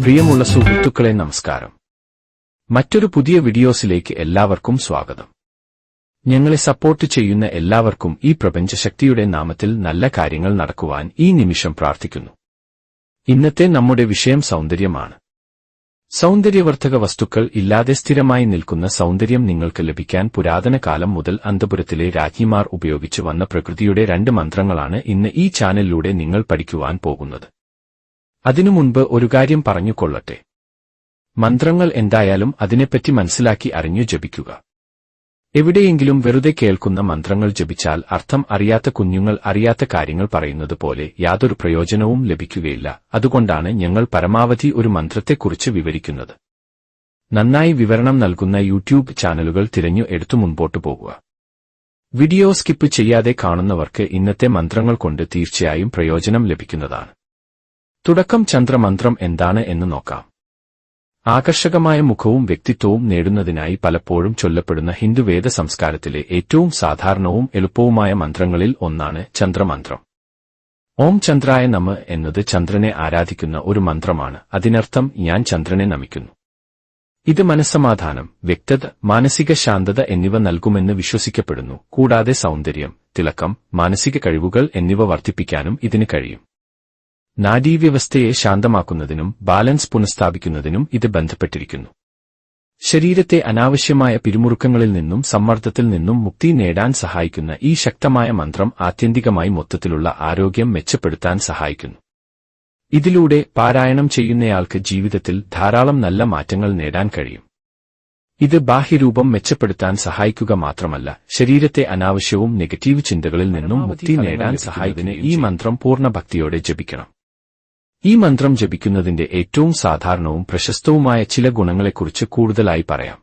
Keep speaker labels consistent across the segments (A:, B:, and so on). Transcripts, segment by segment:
A: പ്രിയമുള്ള സുഹൃത്തുക്കളെ നമസ്കാരം. മറ്റൊരു പുതിയ വീഡിയോസിലേക്ക് എല്ലാവർക്കും സ്വാഗതം. ഞങ്ങളെ സപ്പോർട്ട് ചെയ്യുന്ന എല്ലാവർക്കും ഈ പ്രപഞ്ചശക്തിയുടെ നാമത്തിൽ നല്ല കാര്യങ്ങൾ നടക്കുവാൻ ഈ നിമിഷം പ്രാർത്ഥിക്കുന്നു. ഇന്നത്തെ നമ്മുടെ വിഷയം സൗന്ദര്യമാണ്. സൗന്ദര്യവർദ്ധക വസ്തുക്കൾ ഇല്ലാതെ സ്ഥിരമായി നിൽക്കുന്ന സൗന്ദര്യം നിങ്ങൾക്ക് ലഭിക്കാൻ പുരാതന കാലം മുതൽ അന്തപുരത്തിലെ രാജ്ഞിമാർ ഉപയോഗിച്ചു വന്ന പ്രകൃതിയുടെ 2 മന്ത്രങ്ങളാണ് ഇന്ന് ഈ ചാനലിലൂടെ നിങ്ങൾ പഠിക്കുവാൻ പോകുന്നത്. അതിനു മുൻപ് ഒരു കാര്യം പറഞ്ഞുകൊള്ളട്ടെ. മന്ത്രങ്ങൾ എന്തായാലും അതിനെപ്പറ്റി മനസ്സിലാക്കി അറിഞ്ഞു ജപിക്കുക. എവിടെയെങ്കിലും വെറുതെ കേൾക്കുന്ന മന്ത്രങ്ങൾ ജപിച്ചാൽ അർത്ഥം അറിയാത്ത കുഞ്ഞുങ്ങൾ അറിയാത്ത കാര്യങ്ങൾ പറയുന്നത് പോലെ യാതൊരു പ്രയോജനവും ലഭിക്കുകയില്ല. അതുകൊണ്ടാണ് ഞങ്ങൾ പരമാവധി ഒരു മന്ത്രത്തെക്കുറിച്ച് വിവരിക്കുന്നത്. നന്നായി വിവരണം നൽകുന്ന യൂട്യൂബ് ചാനലുകൾ തിരഞ്ഞു എടുത്തു മുൻപോട്ടു പോകുക. വീഡിയോ സ്കിപ്പ് ചെയ്യാതെ കാണുന്നവർക്ക് ഇന്നത്തെ മന്ത്രങ്ങൾ കൊണ്ട് തീർച്ചയായും പ്രയോജനം ലഭിക്കുന്നതാണ്. തുടക്കം ചന്ദ്രമന്ത്രം എന്താണ് എന്ന് നോക്കാം. ആകർഷകമായ മുഖവും വ്യക്തിത്വവും നേടുന്നതിനായി പലപ്പോഴും ചൊല്ലപ്പെടുന്ന ഹിന്ദുവേദ സംസ്കാരത്തിലെ ഏറ്റവും സാധാരണവും എളുപ്പവുമായ മന്ത്രങ്ങളിൽ ഒന്നാണ് ചന്ദ്രമന്ത്രം. ഓം ചന്ദ്രായ നമഃ എന്നത് ചന്ദ്രനെ ആരാധിക്കുന്ന ഒരു മന്ത്രമാണ്. അതിനർത്ഥം ഞാൻ ചന്ദ്രനെ നമിക്കുന്നു. ഇത് മനസ്സമാധാനം, വ്യക്തത, മാനസിക ശാന്തത എന്നിവ നൽകുമെന്ന് വിശ്വസിക്കപ്പെടുന്നു. കൂടാതെ സൗന്ദര്യം, തിളക്കം, മാനസിക കഴിവുകൾ എന്നിവ വർദ്ധിപ്പിക്കാനും ഇതിന് കഴിയും. നാഡീവ്യവസ്ഥയെ ശാന്തമാക്കുന്നതിനും ബാലൻസ് പുനഃസ്ഥാപിക്കുന്നതിനും ഇത് ബന്ധപ്പെട്ടിരിക്കുന്നു. ശരീരത്തെ അനാവശ്യമായ പിരിമുറുക്കങ്ങളിൽ നിന്നും സമ്മർദ്ദത്തിൽ നിന്നും മുക്തി നേടാൻ സഹായിക്കുന്ന ഈ ശക്തമായ മന്ത്രം ആത്യന്തികമായി മൊത്തത്തിലുള്ള ആരോഗ്യം മെച്ചപ്പെടുത്താൻ സഹായിക്കുന്നു. ഇതിലൂടെ പാരായണം ചെയ്യുന്നയാൾക്ക് ജീവിതത്തിൽ ധാരാളം നല്ല മാറ്റങ്ങൾ നേടാൻ കഴിയും. ഇത് ബാഹ്യരൂപം മെച്ചപ്പെടുത്താൻ സഹായിക്കുക മാത്രമല്ല, ശരീരത്തെ അനാവശ്യവും നെഗറ്റീവ് ചിന്തകളിൽ നിന്നും മുക്തി നേടാൻ സഹായിക്കുന്നതിന് ഈ മന്ത്രം പൂർണ്ണ ഭക്തിയോടെ ജപിക്കണം. ഈ മന്ത്രം ജപിക്കുന്നതിന്റെ ഏറ്റവും സാധാരണവും പ്രശസ്തവുമായ ചില ഗുണങ്ങളെക്കുറിച്ച് കൂടുതലായി പറയാം.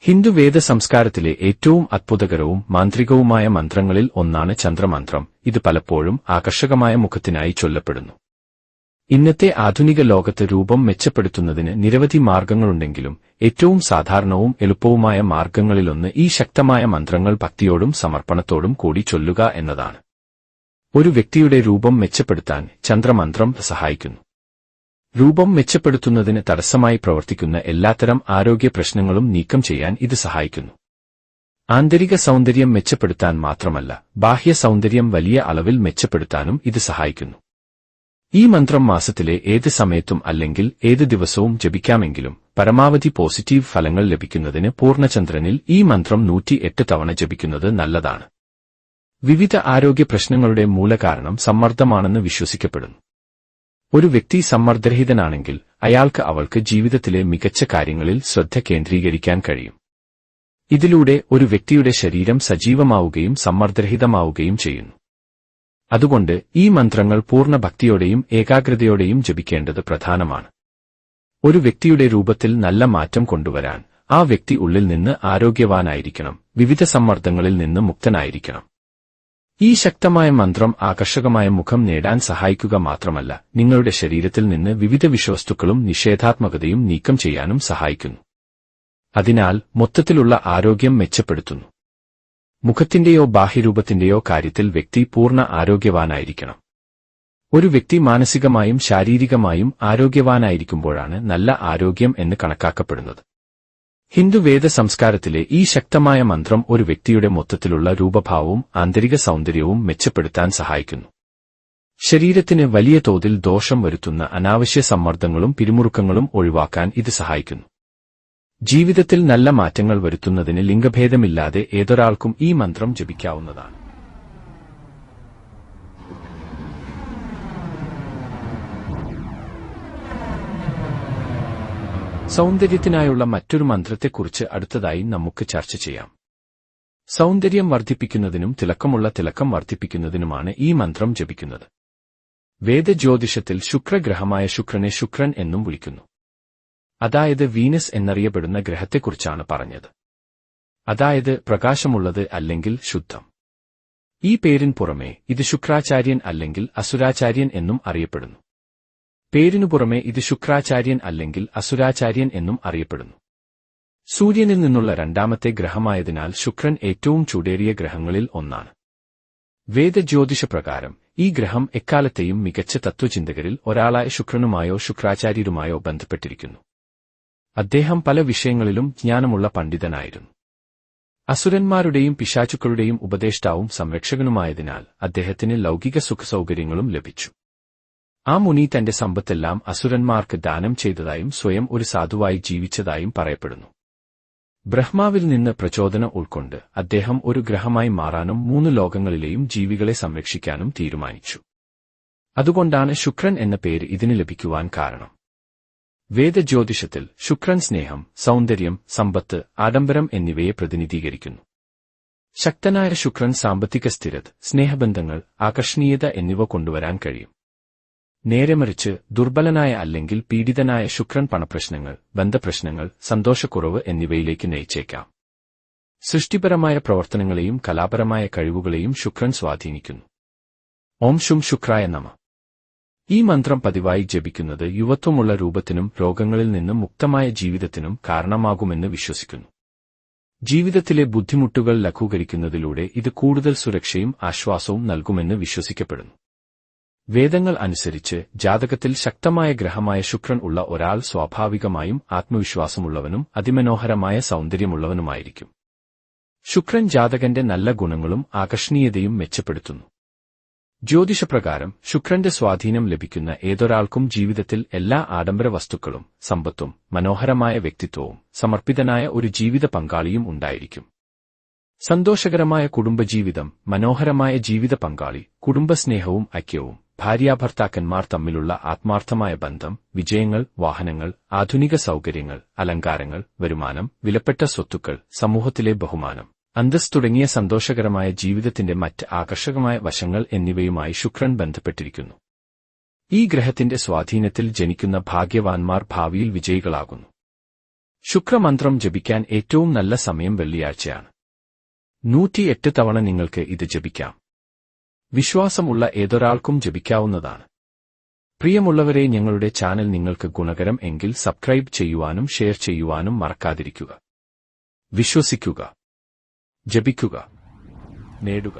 A: ഹിന്ദുവേദ സംസ്കാരത്തിലെ ഏറ്റവും അത്ഭുതകരവും മാന്ത്രികവുമായ മന്ത്രങ്ങളിൽ ഒന്നാണ് ചന്ദ്രമന്ത്രം. ഇത് പലപ്പോഴും ആകർഷകമായ മുഖത്തിനായി ചൊല്ലപ്പെടുന്നു. ഇന്നത്തെ ആധുനിക ലോകത്ത് രൂപം മെച്ചപ്പെടുത്തുന്നതിന് നിരവധി മാർഗങ്ങളുണ്ടെങ്കിലും ഏറ്റവും സാധാരണവും എളുപ്പവുമായ മാർഗങ്ങളിലൊന്ന് ഈ ശക്തമായ മന്ത്രങ്ങൾ ഭക്തിയോടും സമർപ്പണത്തോടും കൂടി ചൊല്ലുക എന്നതാണ്. ഒരു വ്യക്തിയുടെ രൂപം മെച്ചപ്പെടുത്താൻ ചന്ദ്രമന്ത്രം സഹായിക്കുന്നു. രൂപം മെച്ചപ്പെടുത്തുന്നതിന് തടസ്സമായി പ്രവർത്തിക്കുന്ന എല്ലാത്തരം ആരോഗ്യ പ്രശ്നങ്ങളും നീക്കം ചെയ്യാൻ ഇത് സഹായിക്കുന്നു. ആന്തരിക സൗന്ദര്യം മെച്ചപ്പെടുത്താൻ മാത്രമല്ല, ബാഹ്യ സൗന്ദര്യം വലിയ അളവിൽ മെച്ചപ്പെടുത്താനും ഇത് സഹായിക്കുന്നു. ഈ മന്ത്രം മാസത്തിലെ ഏത് സമയത്തും അല്ലെങ്കിൽ ഏത് ദിവസവും ജപിക്കാമെങ്കിലും പരമാവധി പോസിറ്റീവ് ഫലങ്ങൾ ലഭിക്കുന്നതിന് പൂർണ്ണചന്ദ്രനിൽ ഈ മന്ത്രം 108 തവണ ജപിക്കുന്നത് നല്ലതാണ്. വിവിധ ആരോഗ്യ പ്രശ്നങ്ങളുടെ മൂലകാരണം സമ്മർദ്ദമാണെന്ന് വിശ്വസിക്കപ്പെടുന്നു. ഒരു വ്യക്തി സമ്മർദ്ദരഹിതനാണെങ്കിൽ അവൾക്ക് ജീവിതത്തിലെ മികച്ച കാര്യങ്ങളിൽ ശ്രദ്ധ കേന്ദ്രീകരിക്കാൻ കഴിയും. ഇതിലൂടെ ഒരു വ്യക്തിയുടെ ശരീരം സജീവമാവുകയും സമ്മർദ്ദരഹിതമാവുകയും ചെയ്യുന്നു. അതുകൊണ്ട് ഈ മന്ത്രങ്ങൾ പൂർണ്ണ ഭക്തിയോടെയും ഏകാഗ്രതയോടെയും ജപിക്കേണ്ടത് പ്രധാനമാണ്. ഒരു വ്യക്തിയുടെ രൂപത്തിൽ നല്ല മാറ്റം കൊണ്ടുവരാൻ ആ വ്യക്തി ഉള്ളിൽ നിന്ന് ആരോഗ്യവാനായിരിക്കണം, വിവിധ സമ്മർദ്ദങ്ങളിൽ നിന്ന് മുക്തനായിരിക്കണം. ഈ ശക്തമായ മന്ത്രം ആകർഷകമായ മുഖം നേടാൻ സഹായിക്കുക മാത്രമല്ല, നിങ്ങളുടെ ശരീരത്തിൽ നിന്ന് വിവിധ വിഷവസ്തുക്കളും നിഷേധാത്മകതയും നീക്കം ചെയ്യാനും സഹായിക്കുന്നു. അതിനാൽ മൊത്തത്തിലുള്ള ആരോഗ്യം മെച്ചപ്പെടുത്തുന്നു. മുഖത്തിന്റെയോ ബാഹ്യരൂപത്തിന്റെയോ കാര്യത്തിൽ വ്യക്തി പൂർണ്ണ ആരോഗ്യവാനായിരിക്കണം. ഒരു വ്യക്തി മാനസികമായും ശാരീരികമായും ആരോഗ്യവാനായിരിക്കുമ്പോഴാണ് നല്ല ആരോഗ്യം എന്ന് കണക്കാക്കപ്പെടുന്നത്. ഹിന്ദുവേദ സംസ്കാരത്തിലെ ഈ ശക്തമായ മന്ത്രം ഒരു വ്യക്തിയുടെ മൊത്തത്തിലുള്ള രൂപഭാവവും ആന്തരിക സൗന്ദര്യവും മെച്ചപ്പെടുത്താൻ സഹായിക്കുന്നു. ശരീരത്തിന് വലിയ തോതിൽ ദോഷം വരുത്തുന്ന അനാവശ്യ സമ്മർദ്ദങ്ങളും പിരിമുറുക്കങ്ങളും ഒഴിവാക്കാൻ ഇത് സഹായിക്കുന്നു. ജീവിതത്തിൽ നല്ല മാറ്റങ്ങൾ വരുത്തുന്നതിന് ലിംഗഭേദമില്ലാതെ ഏതൊരാൾക്കും ഈ മന്ത്രം ജപിക്കാവുന്നതാണ്. സൗന്ദര്യത്തിനായുള്ള മറ്റൊരു മന്ത്രത്തെക്കുറിച്ച് അടുത്തതായി നമുക്ക് ചർച്ച ചെയ്യാം. സൗന്ദര്യം വർദ്ധിപ്പിക്കുന്നതിനും തിളക്കം വർദ്ധിപ്പിക്കുന്നതിനുമാണ് ഈ മന്ത്രം ജപിക്കുന്നത്. വേദജ്യോതിഷത്തിൽ ശുക്രഗ്രഹമായ ശുക്രനെ ശുക്രൻ എന്നും വിളിക്കുന്നു. അതായത് വീനസ് എന്നറിയപ്പെടുന്ന ഗ്രഹത്തെക്കുറിച്ചാണ് പറഞ്ഞത്. അതായത് പ്രകാശമുള്ളത് അല്ലെങ്കിൽ ശുദ്ധം. ഈ പേരിന് പുറമെ ഇത് ശുക്രാചാര്യൻ അല്ലെങ്കിൽ അസുരാചാര്യൻ എന്നും അറിയപ്പെടുന്നു. പേരിനു പുറമെ ഇത് ശുക്രാചാര്യൻ അല്ലെങ്കിൽ അസുരാചാര്യൻ എന്നും അറിയപ്പെടുന്നു. സൂര്യനിൽ നിന്നുള്ള 2ാമത്തെ ഗ്രഹമായതിനാൽ ശുക്രൻ ഏറ്റവും ചൂടേറിയ ഗ്രഹങ്ങളിൽ ഒന്നാണ്. വേദജ്യോതിഷപ്രകാരം ഈ ഗ്രഹം എക്കാലത്തെയും മികച്ച തത്വചിന്തകരിൽ ഒരാളായ ശുക്രനുമായോ ശുക്രാചാര്യരുമായോ ബന്ധപ്പെട്ടിരിക്കുന്നു. അദ്ദേഹം പല വിഷയങ്ങളിലും ജ്ഞാനമുള്ള പണ്ഡിതനായിരുന്നു. അസുരന്മാരുടെയും പിശാചുക്കളുടെയും ഉപദേഷ്ടാവും സംരക്ഷകനുമായതിനാൽ അദ്ദേഹത്തിന് ലൗകിക സുഖസൗകര്യങ്ങളും ലഭിച്ചു. ആ മുനി തന്റെ സമ്പത്തെല്ലാം അസുരന്മാർക്ക് ദാനം ചെയ്തതായും സ്വയം ഒരു സാധുവായി ജീവിച്ചതായും പറയപ്പെടുന്നു. ബ്രഹ്മാവിൽ നിന്ന് പ്രചോദനം ഉൾക്കൊണ്ട് അദ്ദേഹം ഒരു ഗ്രഹമായി മാറാനും 3 ലോകങ്ങളിലെയും ജീവികളെ സംരക്ഷിക്കാനും തീരുമാനിച്ചു. അതുകൊണ്ടാണ് ശുക്രൻ എന്ന പേര് ഇതിന് ലഭിക്കുവാൻ കാരണം. വേദജ്യോതിഷത്തിൽ ശുക്രൻ സ്നേഹം, സൗന്ദര്യം, സമ്പത്ത്, ആഡംബരം എന്നിവയെ പ്രതിനിധീകരിക്കുന്നു. ശക്തനായ ശുക്രൻ സാമ്പത്തിക സ്ഥിരത, സ്നേഹബന്ധങ്ങൾ, ആകർഷണീയത എന്നിവ കൊണ്ടുവരാൻ കഴിയും. നേരെമറിച്ച് ദുർബലനായ അല്ലെങ്കിൽ പീഡിതനായ ശുക്രൻ പണപ്രശ്നങ്ങൾ, ബന്ധപ്രശ്നങ്ങൾ, സന്തോഷക്കുറവ് എന്നിവയിലേക്ക് നയിച്ചേക്കാം. സൃഷ്ടിപരമായ പ്രവർത്തനങ്ങളെയും കലാപരമായ കഴിവുകളെയും ശുക്രൻ സ്വാധീനിക്കുന്നു. ഓം ശും ശുക്രായ നമഃ. ഈ മന്ത്രം പതിവായി ജപിക്കുന്നത് യുവത്വമുള്ള രൂപത്തിനും രോഗങ്ങളിൽ നിന്നും മുക്തമായ ജീവിതത്തിനും കാരണമാകുമെന്ന് വിശ്വസിക്കുന്നു. ജീവിതത്തിലെ ബുദ്ധിമുട്ടുകൾ ലഘൂകരിക്കുന്നതിലൂടെ ഇത് കൂടുതൽ സുരക്ഷയും ആശ്വാസവും നൽകുമെന്ന് വിശ്വസിക്കപ്പെടുന്നു. വേദങ്ങൾ അനുസരിച്ച് ജാതകത്തിൽ ശക്തമായ ഗ്രഹമായ ശുക്രൻ ഉള്ള ഒരാൾ സ്വാഭാവികമായും ആത്മവിശ്വാസമുള്ളവനും അതിമനോഹരമായ സൗന്ദര്യമുള്ളവനുമായിരിക്കും. ശുക്രൻ ജാതകന്റെ നല്ല ഗുണങ്ങളും ആകർഷണീയതയും മെച്ചപ്പെടുത്തുന്നു. ജ്യോതിഷപ്രകാരം ശുക്രന്റെ സ്വാധീനം ലഭിക്കുന്ന ഏതൊരാൾക്കും ജീവിതത്തിൽ എല്ലാ ആഡംബര വസ്തുക്കളും, സമ്പത്തും, മനോഹരമായ വ്യക്തിത്വവും, സമർപ്പിതനായ ഒരു ജീവിത പങ്കാളിയും ഉണ്ടായിരിക്കും. സന്തോഷകരമായ കുടുംബജീവിതം, മനോഹരമായ ജീവിത പങ്കാളി, കുടുംബസ്നേഹവും ഐക്യവും, ഭാര്യാഭർത്താക്കന്മാർ തമ്മിലുള്ള ആത്മാർത്ഥമായ ബന്ധം, വിജയങ്ങൾ, വാഹനങ്ങൾ, ആധുനിക സൗകര്യങ്ങൾ, അലങ്കാരങ്ങൾ, വരുമാനം, വിലപ്പെട്ട സ്വത്തുക്കൾ, സമൂഹത്തിലെ ബഹുമാനം, അന്തസ്സ് തുടങ്ങിയ സന്തോഷകരമായ ജീവിതത്തിന്റെ മറ്റ് ആകർഷകമായ വശങ്ങൾ എന്നിവയുമായി ശുക്രൻ ബന്ധപ്പെട്ടിരിക്കുന്നു. ഈ ഗ്രഹത്തിന്റെ സ്വാധീനത്തിൽ ജനിക്കുന്ന ഭാഗ്യവാന്മാർ ഭാവിയിൽ വിജയികളാകുന്നു. ശുക്രമന്ത്രം ജപിക്കാൻ ഏറ്റവും നല്ല സമയം വെള്ളിയാഴ്ചയാണ്. 108 തവണ നിങ്ങൾക്ക് ഇത് ജപിക്കാം. വിശ്വാസമുള്ള ഏതൊരാൾക്കും ജപിക്കാവുന്നതാണ്. പ്രിയമുള്ളവരെ, ഞങ്ങളുടെ ചാനൽ നിങ്ങൾക്ക് ഗുണകരം എങ്കിൽ സബ്സ്ക്രൈബ് ചെയ്യുവാനും ഷെയർ ചെയ്യുവാനും മറക്കാതിരിക്കുക. വിശ്വസിക്കുക, ജപിക്കുക, നേടുക.